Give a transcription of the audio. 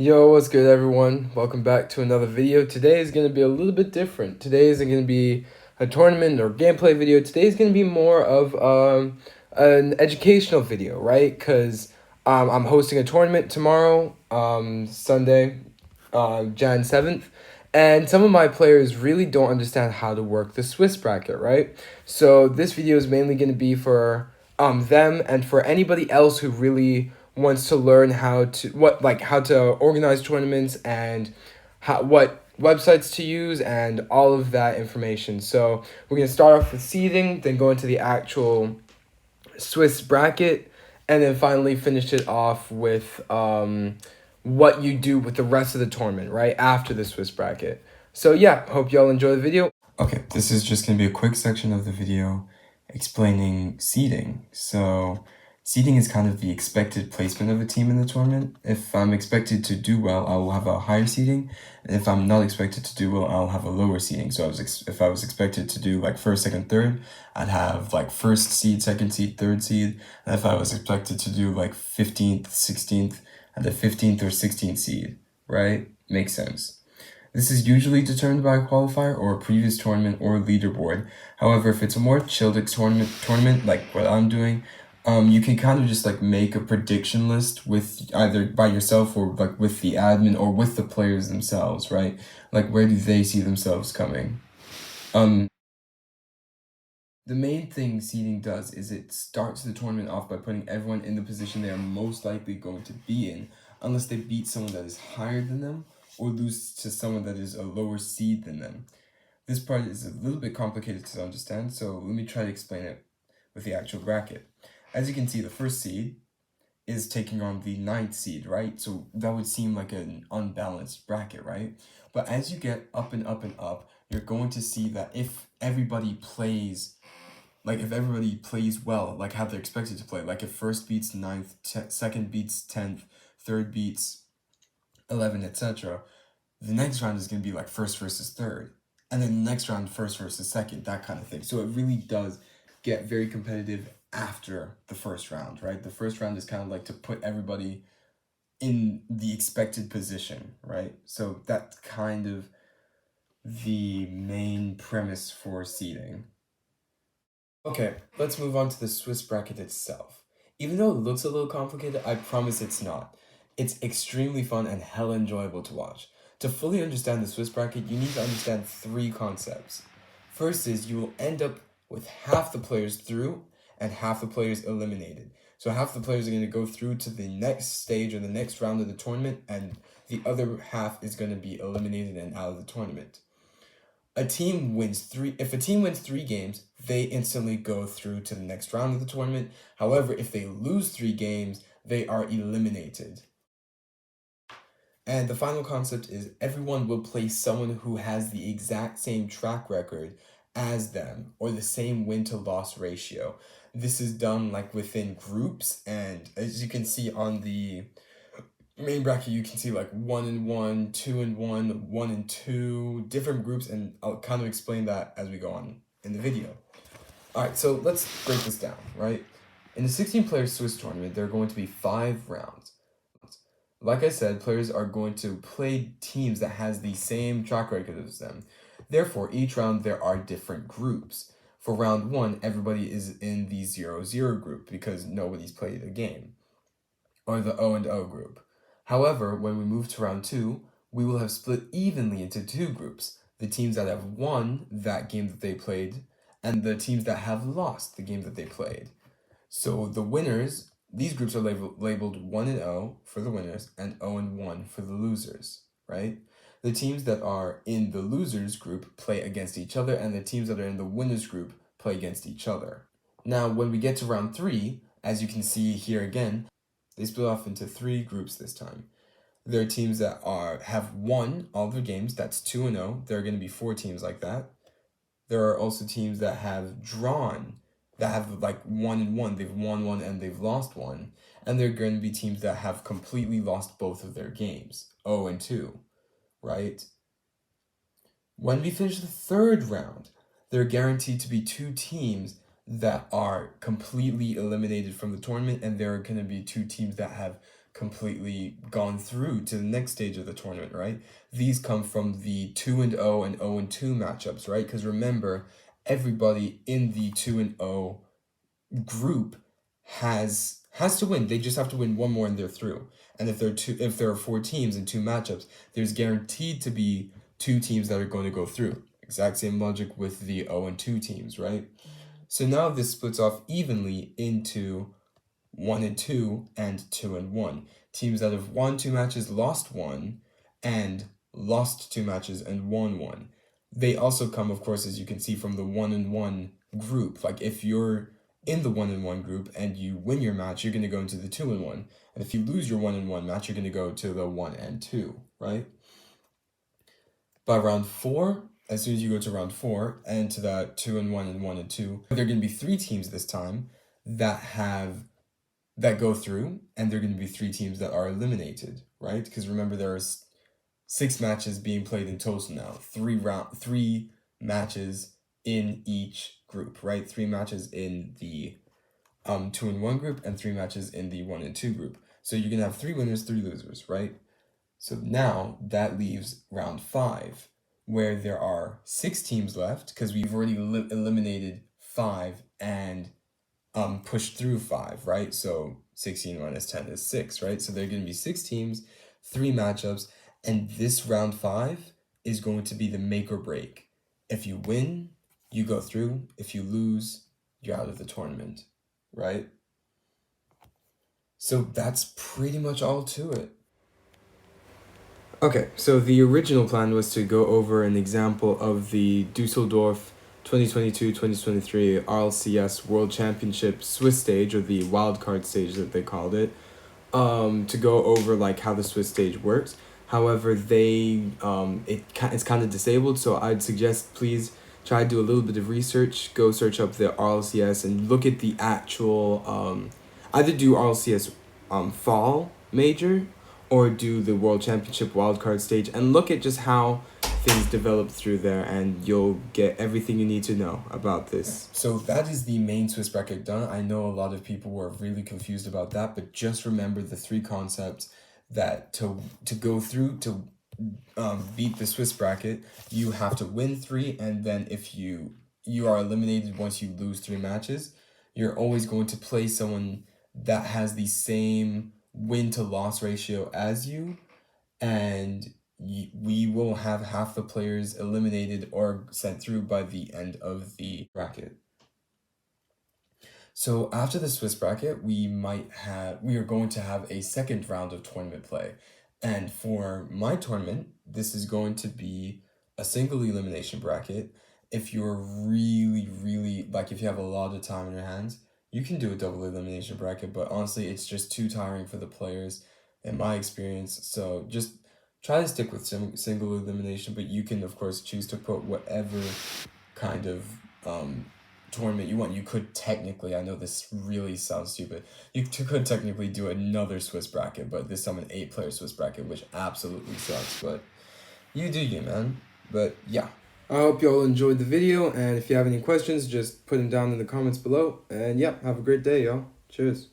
Yo, what's good, everyone? Welcome back to another video. Today is going to be a little bit different. Today isn't going to be a tournament or gameplay video. Today is going to be more of an educational video, right? Because I'm hosting a tournament tomorrow, Sunday, Jan 7th, and some of my players really don't understand how to work the Swiss bracket, right? So this video is mainly going to be for them and for anybody else who really wants to learn how to organize tournaments and what websites to use and all of that information. So we're going to start off with seeding, then go into the actual Swiss bracket, and then finally finish it off with what you do with the rest of the tournament, right, after the Swiss bracket. So yeah, hope y'all enjoy the video. Okay, this is just going to be a quick section of the video explaining seeding. So seeding is kind of the expected placement of a team in the tournament. If I'm expected to do well, I will have a higher seeding. And if I'm not expected to do well, I'll have a lower seeding. So if I was expected to do like first, second, third, I'd have like first seed, second seed, third seed. And if I was expected to do like 15th, 16th, I'd have 15th or 16th seed, right? Makes sense. This is usually determined by a qualifier or a previous tournament or leaderboard. However, if it's a more chilled tournament like what I'm doing, you can kind of just like make a prediction list with either by yourself or like with the admin or with the players themselves, right? Like where do they see themselves coming? The main thing seeding does is it starts the tournament off by putting everyone in the position they are most likely going to be in, unless they beat someone that is higher than them or lose to someone that is a lower seed than them. This part is a little bit complicated to understand, so let me try to explain it with the actual bracket. As you can see, the first seed is taking on the 9th seed, right? So that would seem like an unbalanced bracket, right? But as you get up and up and up, you're going to see that if everybody plays well, like how they're expected to play, like if first beats 9th, second beats 10th, third beats 11, etc., the next round is going to be like first versus third, and then the next round first versus second, that kind of thing. So it really does get very competitive after the first round, right? The first round is kind of like to put everybody in the expected position, right? So that's kind of the main premise for seeding. Okay, let's move on to the Swiss bracket itself. Even though it looks a little complicated, I promise it's not. It's extremely fun and hella enjoyable to watch. To fully understand the Swiss bracket, you need to understand three concepts. First is you will end up with half the players through and half the players eliminated. So half the players are going to go through to the next stage or the next round of the tournament, and the other half is going to be eliminated and out of the tournament. If a team wins 3 games, they instantly go through to the next round of the tournament. However, if they lose 3 games, they are eliminated. And the final concept is everyone will play someone who has the exact same track record as them or the same win to loss ratio. This is done like within groups, and as you can see on the main bracket, you can see like 1-1, 2-1, 1-2, different groups, and I'll kind of explain that as we go on in the video. Alright, so let's break this down, right? In the 16-player Swiss tournament, there are going to be 5 rounds. Like I said, players are going to play teams that has the same track record as them. Therefore, each round there are different groups. For round 1, everybody is in the 0-0 group because nobody's played a game, or the O&O group. However, when we move to round 2, we will have split evenly into 2 groups, the teams that have won that game that they played, and the teams that have lost the game that they played. So the winners, these groups are labeled 1-0 for the winners and 0-1 for the losers, right? The teams that are in the losers group play against each other, and the teams that are in the winners group play against each other. Now, when we get to round 3, as you can see here again, they split off into 3 groups this time. There are teams that have won all their games, that's 2-0. There are going to be 4 teams like that. There are also teams that have drawn, that have like 1-1. They've won 1 and they've lost 1. And there are going to be teams that have completely lost both of their games, 0-2, right? When we finish the 3rd round, there are guaranteed to be 2 teams that are completely eliminated from the tournament, and there are going to be 2 teams that have completely gone through to the next stage of the tournament, right? These come from the 2-0 and 0-2 matchups, right? Because remember, everybody in the 2-0 group has to win. They just have to win one more and they're through. And if there are 4 teams in 2 matchups, there's guaranteed to be 2 teams that are going to go through. Exact same logic with the 0-2 teams, right? So now this splits off evenly into 1-2 and 2-1. Teams that have won 2 matches, lost one, and lost 2 matches and won one. They also come, of course, as you can see, from the 1-1 group. Like if you're in the 1-1 group and you win your match, you're going to go into the 2-1. And if you lose your 1-1 match, you're going to go to the 1-2, right? By round 4, as soon as you go to round 4 and to that 2-1 and 1-2, there are going to be 3 teams this time that go through, and there are going to be 3 teams that are eliminated, right? Because remember, there are 6 matches being played in total now. 3 matches in each group, right? 3 matches in the 2-1 group and 3 matches in the 1-2 group. So you're gonna have 3 winners, 3 losers, right? So now that leaves round 5, where there are 6 teams left because we've already eliminated 5 and pushed through 5, right? So 16 minus 10 is 6, right? So there are going to be 6 teams, 3 matchups, and this round 5 is going to be the make or break. If you win, you go through. If you lose, you're out of the tournament, right? So that's pretty much all to it. Okay, so the original plan was to go over an example of the Dusseldorf 2022-2023 RLCS World Championship Swiss stage, or the wildcard stage that they called it, to go over like how the Swiss stage works. However, it's kind of disabled, so I'd suggest please try to do a little bit of research. Go search up the RLCS and look at the actual either do RLCS fall major or do the World Championship wildcard stage and look at just how things develop through there, and you'll get everything you need to know about this. So that is the main Swiss bracket done. I know a lot of people were really confused about that, but just remember the 3 concepts that to go through to beat the Swiss bracket, you have to win 3, and then if you are eliminated once you lose 3 matches, you're always going to play someone that has the same win to loss ratio as you, and we will have half the players eliminated or sent through by the end of the bracket. So after the Swiss bracket, we are going to have a second round of tournament play. And for my tournament, this is going to be a single elimination bracket. If you're really, like if you have a lot of time in your hands, you can do a double elimination bracket, but honestly, it's just too tiring for the players in my experience. So just try to stick with single elimination, but you can, of course, choose to put whatever kind of tournament you want. You could technically, I know this really sounds stupid, you could technically do another Swiss bracket, but this time an 8-player Swiss bracket, which absolutely sucks, but you do you, man. But yeah. I hope you all enjoyed the video, and if you have any questions, just put them down in the comments below. And yeah, have a great day, y'all. Cheers.